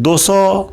200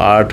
8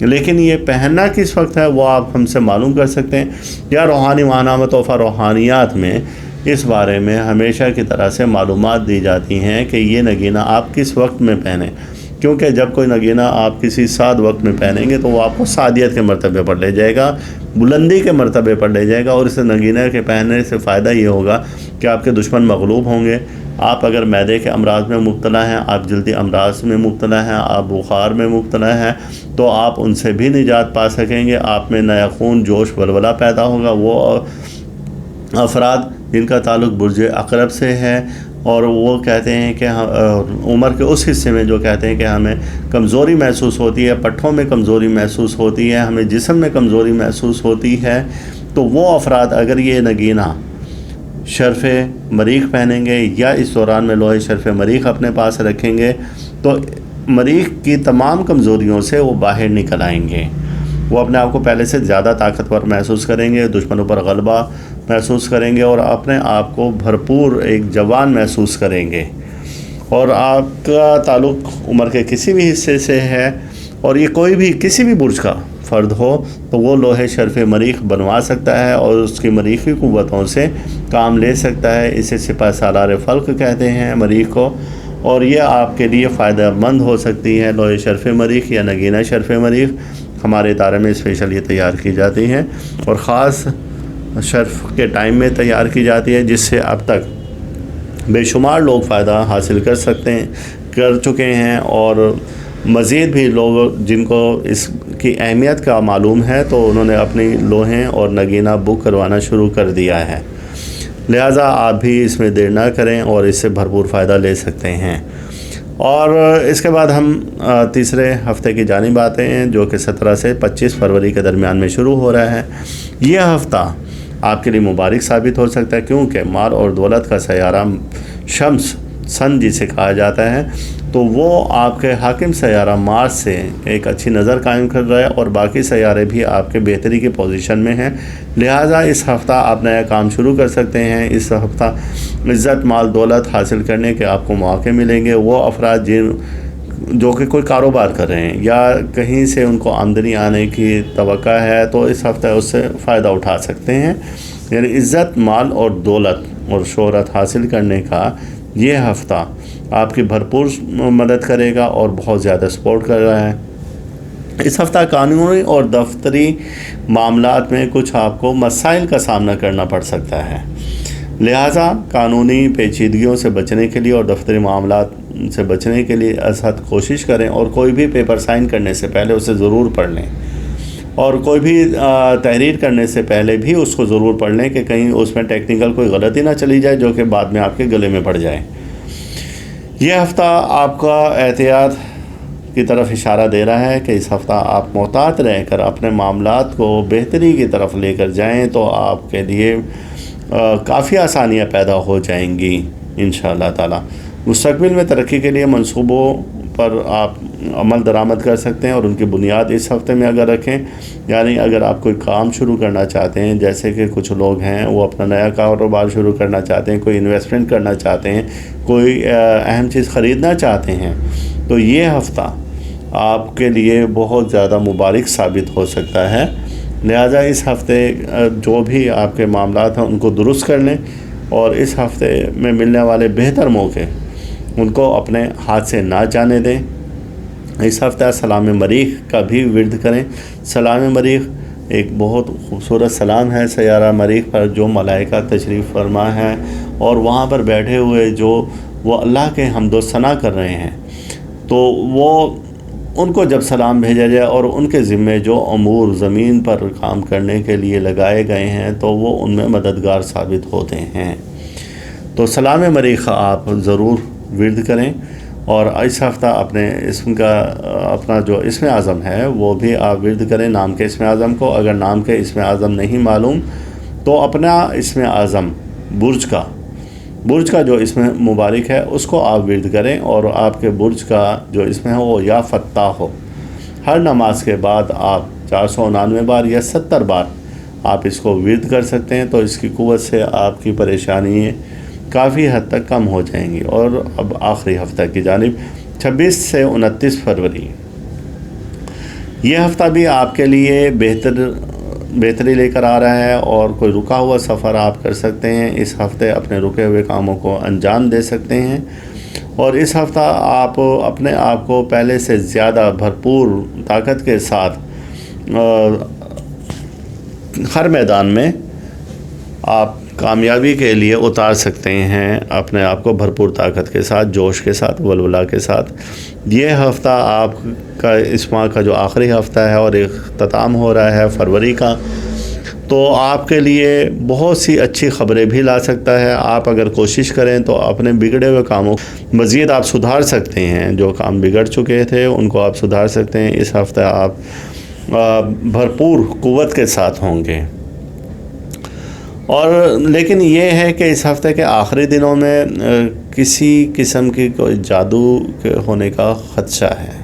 لیکن یہ پہننا کس وقت ہے وہ آپ ہم سے معلوم کر سکتے ہیں، یا روحانی ماہنامہ و تحفہ روحانیات میں اس بارے میں ہمیشہ کی طرح سے معلومات دی جاتی ہیں کہ یہ نگینہ آپ کس وقت میں پہنیں، کیونکہ جب کوئی نگینہ آپ کسی سعد وقت میں پہنیں گے تو وہ آپ کو سعدیت کے مرتبے پر لے جائے گا، بلندی کے مرتبے پر لے جائے گا، اور اس نگینہ کے پہننے سے فائدہ یہ ہوگا کہ آپ کے دشمن مغلوب ہوں گے۔ آپ اگر معدے کے امراض میں مبتلا ہیں، آپ جلدی امراض میں مبتلا ہیں، آپ بخار میں مبتلا ہیں، تو آپ ان سے بھی نجات پا سکیں گے۔ آپ میں نیا خون جوش ولولہ پیدا ہوگا۔ وہ افراد جن کا تعلق برج عقرب سے ہے اور وہ کہتے ہیں کہ عمر کے اس حصے میں جو کہتے ہیں کہ ہمیں کمزوری محسوس ہوتی ہے، پٹھوں میں کمزوری محسوس ہوتی ہے، ہمیں جسم میں کمزوری محسوس ہوتی ہے، تو وہ افراد اگر یہ نگینہ شرف مریخ پہنیں گے یا اس دوران میں لوہے شرف مریخ اپنے پاس رکھیں گے تو مریخ کی تمام کمزوریوں سے وہ باہر نکل آئیں گے۔ وہ اپنے آپ کو پہلے سے زیادہ طاقتور محسوس کریں گے، دشمنوں پر غلبہ محسوس کریں گے اور اپنے آپ کو بھرپور ایک جوان محسوس کریں گے۔ اور آپ کا تعلق عمر کے کسی بھی حصے سے ہے اور یہ کوئی بھی کسی بھی برج کا فرد ہو تو وہ لوہے شرف مریخ بنوا سکتا ہے اور اس کی مریخی قوتوں سے کام لے سکتا ہے۔ اسے سپہ سالار فلک کہتے ہیں مریخ کو، اور یہ آپ کے لیے فائدہ مند ہو سکتی ہے۔ لوہے شرف مریخ یا نگینہ شرف مریخ ہمارے ادارے میں اسپیشل یہ تیار کی جاتی ہیں اور خاص شرف کے ٹائم میں تیار کی جاتی ہے، جس سے اب تک بے شمار لوگ فائدہ حاصل کر چکے ہیں، اور مزید بھی لوگ جن کو اس کی اہمیت کا معلوم ہے تو انہوں نے اپنی لوہیں اور نگینہ بک کروانا شروع کر دیا ہے۔ لہٰذا آپ بھی اس میں دیر نہ کریں اور اس سے بھرپور فائدہ لے سکتے ہیں۔ اور اس کے بعد ہم تیسرے ہفتے کی جانب آتے ہیں جو کہ 17 سے 25 فروری کے درمیان میں شروع ہو رہا ہے۔ یہ ہفتہ آپ کے لیے مبارک ثابت ہو سکتا ہے، کیونکہ مال اور دولت کا سیارہ شمس سن جسے کہا جاتا ہے تو وہ آپ کے حاکم سیارہ مارس سے ایک اچھی نظر قائم کر رہا ہے اور باقی سیارے بھی آپ کے بہتری کی پوزیشن میں ہیں۔ لہٰذا اس ہفتہ آپ نیا کام شروع کر سکتے ہیں۔ اس ہفتہ عزت مال دولت حاصل کرنے کے آپ کو مواقع ملیں گے۔ وہ افراد جو کہ کوئی کاروبار کر رہے ہیں یا کہیں سے ان کو آمدنی آنے کی توقع ہے تو اس ہفتہ اس سے فائدہ اٹھا سکتے ہیں۔ یعنی عزت مال اور دولت اور شہرت حاصل کرنے کا یہ ہفتہ آپ کی بھرپور مدد کرے گا اور بہت زیادہ سپورٹ کر رہا ہے۔ اس ہفتہ قانونی اور دفتری معاملات میں کچھ آپ کو مسائل کا سامنا کرنا پڑ سکتا ہے، لہٰذا قانونی پیچیدگیوں سے بچنے کے لیے اور دفتری معاملات سے بچنے کے لیے از حد کوشش کریں، اور کوئی بھی پیپر سائن کرنے سے پہلے اسے ضرور پڑھ لیں، اور کوئی بھی تحریر کرنے سے پہلے بھی اس کو ضرور پڑھ لیں کہ کہیں اس میں ٹیکنیکل کوئی غلطی نہ چلی جائے جو کہ بعد میں آپ کے گلے میں پڑ جائے۔ یہ ہفتہ آپ کا احتیاط کی طرف اشارہ دے رہا ہے کہ اس ہفتہ آپ محتاط رہ کر اپنے معاملات کو بہتری کی طرف لے کر جائیں تو آپ کے لیے کافی آسانیاں پیدا ہو جائیں گی انشاءاللہ تعالی۔ مستقبل میں ترقی کے لیے منصوبوں پر آپ عمل درآمد کر سکتے ہیں اور ان کی بنیاد اس ہفتے میں اگر رکھیں، یعنی اگر آپ کوئی کام شروع کرنا چاہتے ہیں، جیسے کہ کچھ لوگ ہیں وہ اپنا نیا کاروبار شروع کرنا چاہتے ہیں، کوئی انویسٹمنٹ کرنا چاہتے ہیں، کوئی اہم چیز خریدنا چاہتے ہیں، تو یہ ہفتہ آپ کے لیے بہت زیادہ مبارک ثابت ہو سکتا ہے۔ لہٰذا اس ہفتے جو بھی آپ کے معاملات ہیں ان کو درست کر لیں اور اس ہفتے میں ملنے والے بہتر موقع ان کو اپنے ہاتھ سے نہ جانے دیں۔ اس ہفتہ سلام مریخ کا بھی ورد کریں۔ سلام مریخ ایک بہت خوبصورت سلام ہے سیارہ مریخ پر، جو ملائکہ تشریف فرما ہے اور وہاں پر بیٹھے ہوئے جو وہ اللہ کے حمد و ثنا کر رہے ہیں، تو وہ ان کو جب سلام بھیجا جائے اور ان کے ذمے جو امور زمین پر کام کرنے کے لیے لگائے گئے ہیں تو وہ ان میں مددگار ثابت ہوتے ہیں۔ تو سلام مریخ آپ ضرور ورد کریں، اور اس ہفتہ اپنے اسم کا اپنا جو اسم اعظم ہے وہ بھی آپ ورد کریں، نام کے اسم اعظم کو۔ اگر نام کے اسم اعظم نہیں معلوم تو اپنا اسم اعظم برج کا جو اسم مبارک ہے اس کو آپ ورد کریں، اور آپ کے برج کا جو اسم ہے وہ یا فتح ہو۔ ہر نماز کے بعد آپ 499 بار یا 70 بار آپ اس کو ورد کر سکتے ہیں، تو اس کی قوت سے آپ کی پریشانی کافی حد تک کم ہو جائیں گی۔ اور اب آخری ہفتہ کی جانب 26 سے 29 فروری، یہ ہفتہ بھی آپ کے لیے بہتری لے کر آ رہا ہے اور کوئی رکا ہوا سفر آپ کر سکتے ہیں. اس ہفتے اپنے رکے ہوئے کاموں کو انجام دے سکتے ہیں اور اس ہفتہ آپ اپنے آپ کو پہلے سے زیادہ بھرپور طاقت کے ساتھ ہر میدان میں آپ کامیابی کے لیے اتار سکتے ہیں اپنے آپ کو بھرپور طاقت کے ساتھ، جوش کے ساتھ، ولولہ کے ساتھ. یہ ہفتہ آپ کا اس ماہ کا جو آخری ہفتہ ہے اور اختتام ہو رہا ہے فروری کا، تو آپ کے لیے بہت سی اچھی خبریں بھی لا سکتا ہے. آپ اگر کوشش کریں تو اپنے بگڑے ہوئے کاموں مزید آپ سدھار سکتے ہیں. جو کام بگڑ چکے تھے ان کو آپ سدھار سکتے ہیں. اس ہفتہ آپ بھرپور قوت کے ساتھ ہوں گے. اور لیکن یہ ہے کہ اس ہفتے کے آخری دنوں میں کسی قسم کی کوئی جادو ہونے کا خدشہ ہے،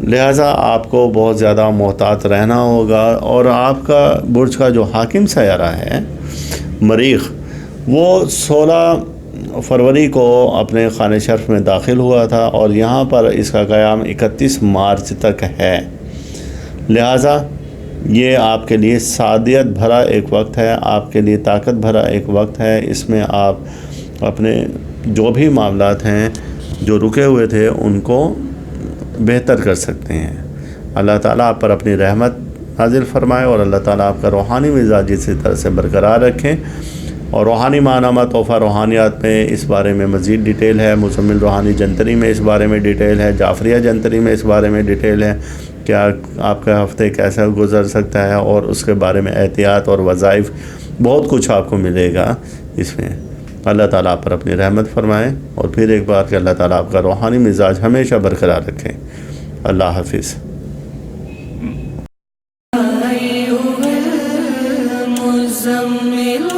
لہٰذا آپ کو بہت زیادہ محتاط رہنا ہوگا. اور آپ کا برج کا جو حاکم سیارہ ہے مریخ، وہ 16 فروری کو اپنے خانہ شرف میں داخل ہوا تھا اور یہاں پر اس کا قیام 31 مارچ تک ہے. لہٰذا یہ آپ کے لیے سعادت بھرا ایک وقت ہے، آپ کے لیے طاقت بھرا ایک وقت ہے. اس میں آپ اپنے جو بھی معاملات ہیں جو رکے ہوئے تھے ان کو بہتر کر سکتے ہیں. اللہ تعالیٰ آپ پر اپنی رحمت نازل فرمائے اور اللہ تعالیٰ آپ کا روحانی مزاج اسی طرح سے برقرار رکھیں. اور روحانی ماہنامہ تحفہ روحانیات میں اس بارے میں مزید ڈیٹیل ہے. مزمل روحانی جنتری میں اس بارے میں ڈیٹیل ہے. جعفریہ جنتری میں اس بارے میں ڈیٹیل ہے. کیا آپ کا ہفتے کیسا گزر سکتا ہے اور اس کے بارے میں احتیاط اور وظائف، بہت کچھ آپ کو ملے گا اس میں. اللہ تعالیٰ آپ پر اپنی رحمت فرمائے اور پھر ایک بار کہ اللہ تعالیٰ آپ کا روحانی مزاج ہمیشہ برقرار رکھے. اللہ حافظ. أيها المزمل